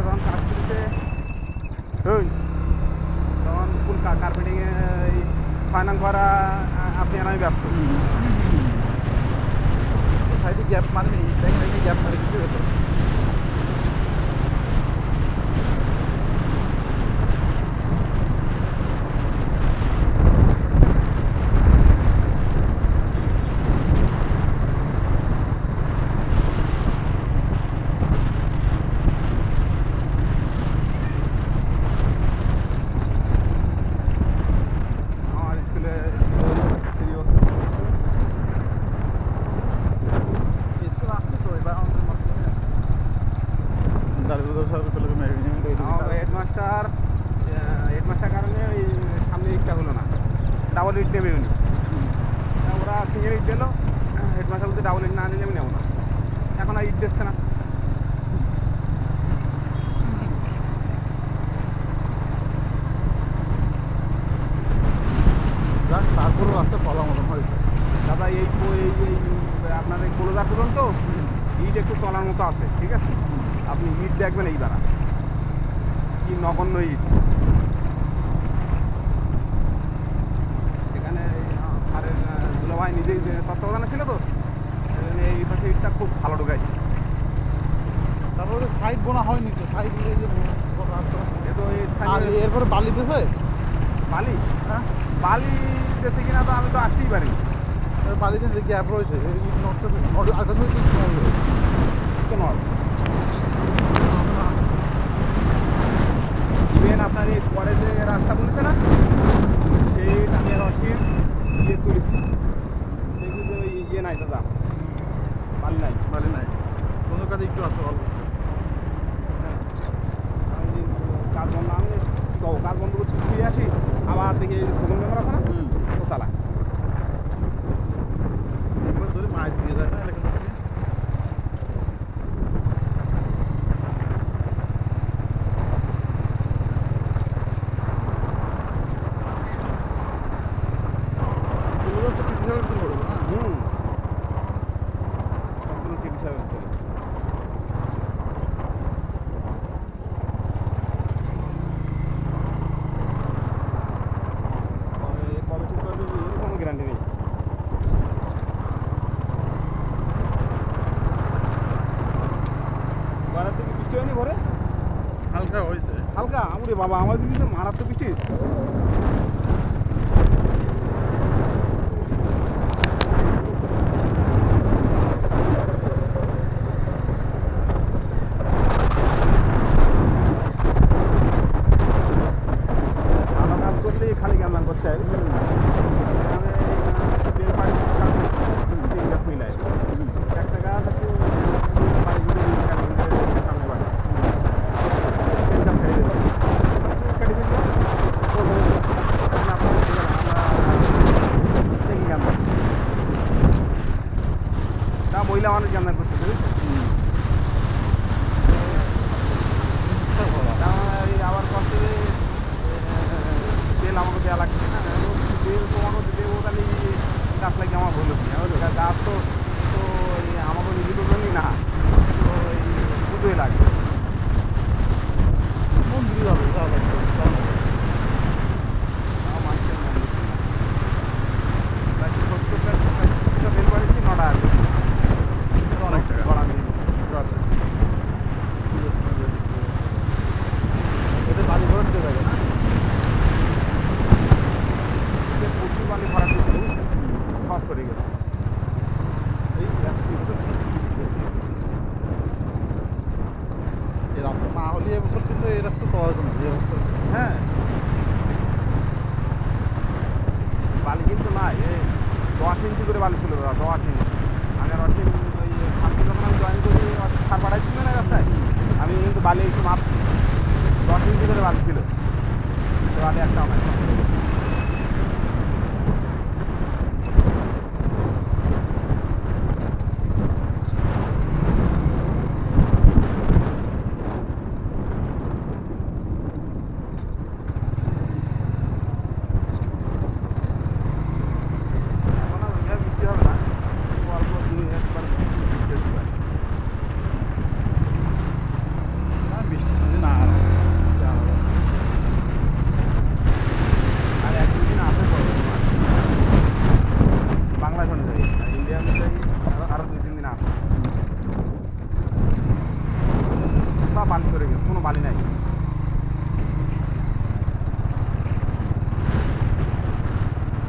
যখন কাজ করছে ওই তখন ফুল কার্পেটিংয়ে 6 নং করা আপনি আর আমি ব্যস্ত সাইডে গ্যাপ মারবি ভেঙে ভেঙে গ্যাপ মারে দিতে হতো হেডমাস্টার কারণে ওই সামনে ইটটা হলো না ডাবল ইট নেবে উনি ওরা সিঙ্গেল ইট দিল হেডমাস্টার বলতে ডাবল ইট না নিলে আমি নেবো না এখন আর ইট দিচ্ছে না তারপরও রাস্তা চলা মতন হয়েছে দাদা এই আপনার এই ক্লোজার করুন তো ইট একটু চলার মতো আছে ঠিক আছে আপনি ইট দেখবেন এইবার কি নগণ্য ইট এখানে সারের দুলাভাই নিজেই তত্ত্বাবধানে ছিল তো এই পাশে ইটটা খুব ভালো ঢুকাইছে তারপরে সাইড বোনা হয়নি তো সাইড আর এরপরে বালি দিয়েছে বালি হ্যাঁ বালি দিয়েছে কিনা তো আমি তো আসতেই পারি বালি দিয়ে গ্যাপ রয়েছে আর ইভেন আপনার এই পরে যে রাস্তা বলেছে না সেই আমি রসিদ ইয়ে তুলেছি দেখি যে ওই ইয়ে নাই দাদা বালি নাই কোনো কাজে একটু আসতে পারবো আমি কাজ বন্ধ আমি কাজ বন্ধ করছি ফিরে আসি আবার দেখি ফোন মেম্বার আছে না ও চালা ধরে মাছ দিয়ে যায় না এলাকা থেকে হালকা হয়েছে হালকা আমরে বাবা আমার দিদি মারাত্মক বৃষ্টি ভালো কাজ করলে খালি গামলাম করতে হয় বেল পাড়ি তিন গাছ মিলায় একটা গাছ একটু মহিলা মানুষ জানা করতেছে আবার কষ্ট তেল আমাকে দেওয়া লাগছে না তেল কমানো দিতে ও তাহলে গাছ লাগে আমার ভুল হচ্ছে গাছ তো আমাকে নিজের জন্যই না তো এই পুজোই লাগে মন্দির হবে মানুষের মন্দির প্রায় 70টা বেল পাড়িয়েছি 9টা আছে অনেক টাকা গড়া নিয়ে এদের বাড়ি ঘর দিতে থাকে না এদের প্রচুর বালি ভরা ছিল বুঝছেন সব সরে গেছে এই রাস্তা না হলে এবছর কিন্তু এই রাস্তা চলা যেত না যে অবস্থা হ্যাঁ বালি কিন্তু নাই 10 ইঞ্চি করে বালি ছিল দাদা 10 ইঞ্চি আমি আর অসীম ওই ফার্স্টে যখন আমি জয়েন করি সার পাঠাইছিল না রাস্তায় আমি কিন্তু বালি এসে মারছি 10 ইঞ্চি করে বালি ছিল বালি একটা আমার সব বালি সরে গেছে, কোনো বালি নাই।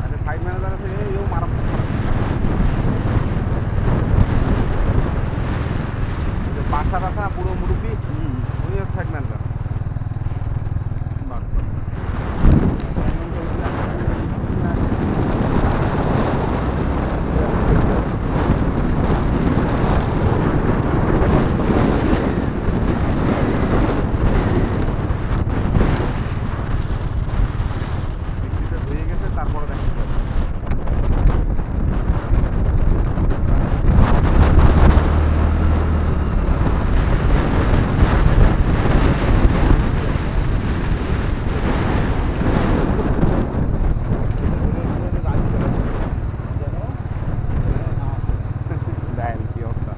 আচ্ছা, সাইড ম্যানেজার থেকে এও মারাত্মক খারাপ। বাসার আসা পুরো মুরব্বী, উনি হচ্ছে সাইড ম্যানেজার। তারপরে দেখতে পাবো। দেখেন কি অবস্থা।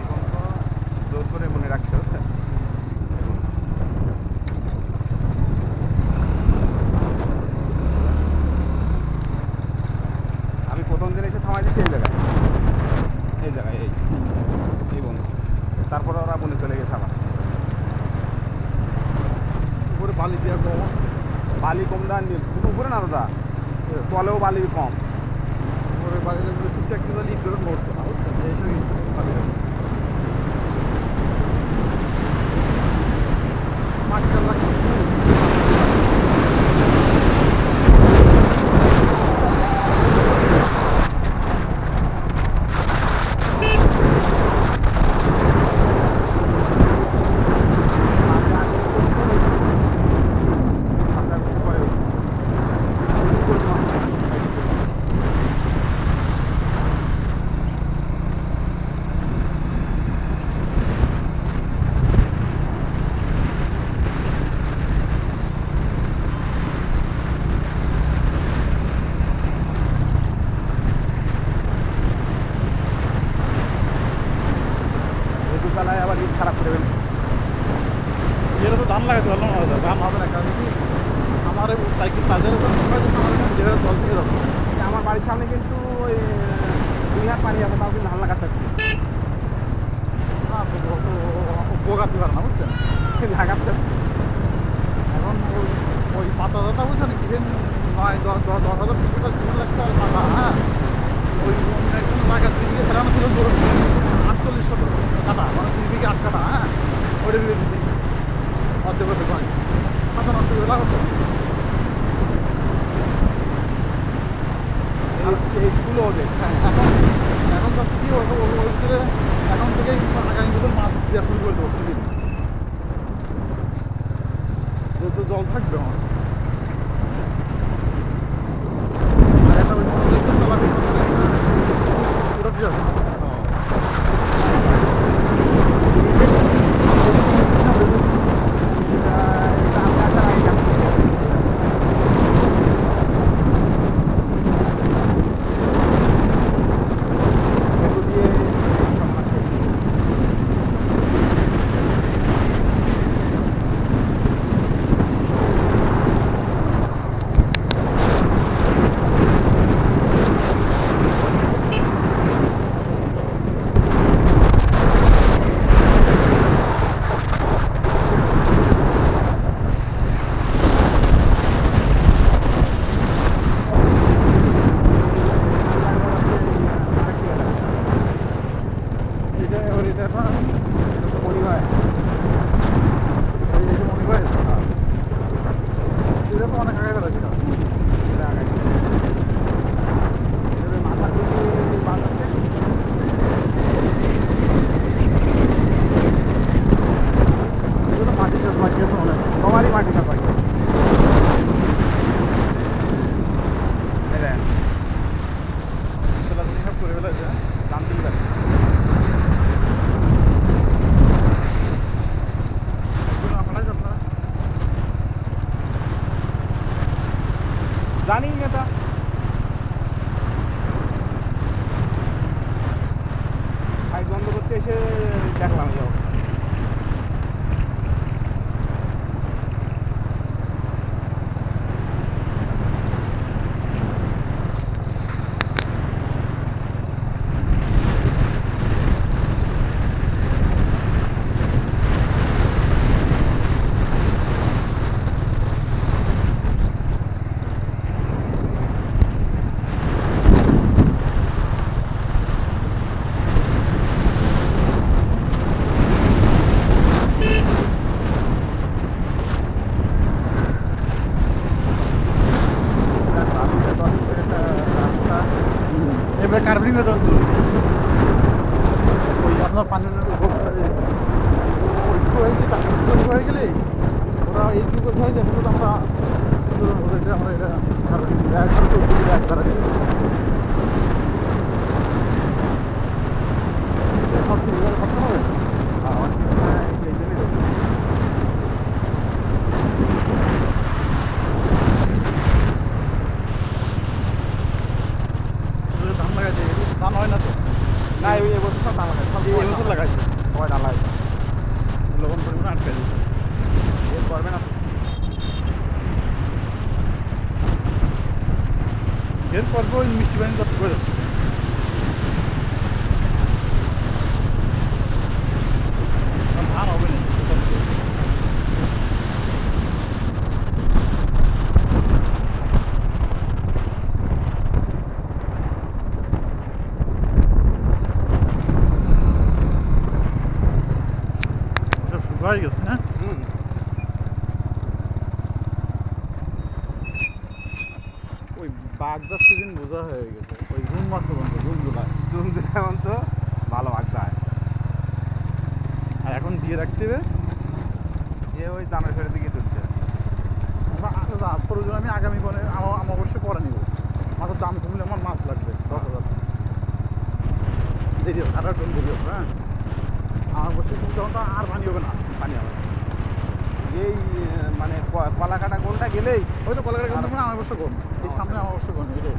এখন তো জোর করে মনে রাখছে, বুঝছেন? আমি প্রথম দিন এসে থামাই দিচ্ছি এই জায়গায়, এই বন্ধু। তারপরে ওরা বনে চলে গেছে আবার। উপরে বালি দেওয়া কম আছে, বালি কম দেন, শুধু উপরে না দাদা, তলেও বালি কম। উপরে বালিটা যদি ঠিকঠাক কিন্তু লিক করে করতো না, বুঝছেন? এইসবই বালি হবে। মাটিটা লাগবে। বেলায় আবার ইট খারাপ করে ফেলছে। এরা তো ধান লাগাতে পারলাম না, ধান হবে না, কারণ কি আমার সাইকেল বাজারে সময় আমার যেভাবে জল থেকে যাচ্ছে। আমার বাড়ির সামনে কিন্তু ওই 2 হাত পানি আছে, তাও কিন্তু ধান লাগাচ্ছে না তো বোগাতে পারে না, বুঝছেন? লাগাচ্ছে। এখন ওই পাতা দাতা বুঝছেন কিসের 9-10,000 কিসের লাগছে আর পাতা, হ্যাঁ ওই একদম লাগাতে দিকে ফেরানো ছিল 48 কাটা, মানে 2 থেকে 8 কাটা, হ্যাঁ ওটা দিয়ে দিচ্ছি অর্ধেক হয় পাতা নষ্ট করে লাগাতো। এই স্কুলও ওদের। হ্যাঁ এখন চাচ্ছি কি ওই ভিতরে এখন থেকে আগামী বছর মাছ দেওয়া শুরু করে দেবো সিজন, যেহেতু জল থাকবে আমার। আর একটা ওই ওটা দিয়ে আছে সবারই মাটি না পাই। সব করে ফেলেছে জানতেই পারি জানি নেতা সাইড বন্ধ করতে এসে দেখলাম এই অবস্থা। এবার কার্বিং হয়ে যাবে ওই আপনার পাঞ্জাবের ওইটুকু হয়ে গেলে হয়ে গেলে ওরা এইটুকু সাইজ এখন তো আমরা এটা আমরা এটা কার্বিং দিই একবার চলতে গেলে একবার দিয়ে সব কিছু করতে হবে এই জন্যই রয়েছে। ধান লাগাইছে ধান হয় না তো না এই এবছর সব ধান লাগাই সব এই বছর লাগাইছে সবাই ধান লাগাইছে লবণ পরিমাণ আটকে দিয়েছে এর করবে না তো। এরপর ওই মিষ্টি পানি সব করে যাবে ধান হবে না শুকাই গেছে না হুম ওই বাগদার সিজন বোঝা হয়ে গেছে ওই জুন মাস পর্যন্ত জুন জুলাই জুন যেমন তো ভালো ভাগতে হয় আর এখন দিয়ে রাখতে হবে যে ওই জামের ফেরের দিকে তুলছে প্রয়োজন আমি আগামী কোণে আমার অবশ্যই পরে নিব মাত্র দাম কমলে আমার মাছ লাগবে 10,000 দেরি হবে আর একটু দেরি হবে হ্যাঁ আমার অবশ্যই কিন্তু তখন তো আর পানি হবে না পানি হবে এই মানে কলা কাটা কোনটা গেলেই ওই তো কলাকাটা কিন্তু আমার অবশ্য কম এই সামনে আমার অবশ্য কম এটাই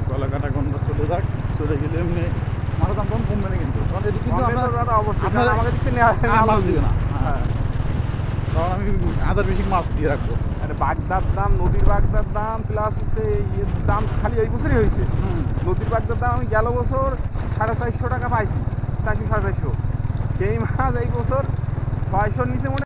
কলাকাটা গন্ধ চলে যাক চলে গেলে এমনি মাছের দাম তখন কমবে না কিন্তু কারণ এদিকে কিন্তু কমবে তো আপনার দাদা অবশ্যই আপনার কারণ আমাকে দিচ্ছে নেওয়া মাছ দিবে না হ্যাঁ কারণ আমি আদার বেশি মাছ দিয়ে রাখবো আরে বাগদার দাম নদীর বাগদার দাম প্লাস হচ্ছে ইয়ের দাম খালি এই বছরই হয়েছে নদীর বাগদার দাম আমি গেল বছর 450 টাকা পাইছি 400 450 সেই মাছ এই বছর 600 নিচে মনে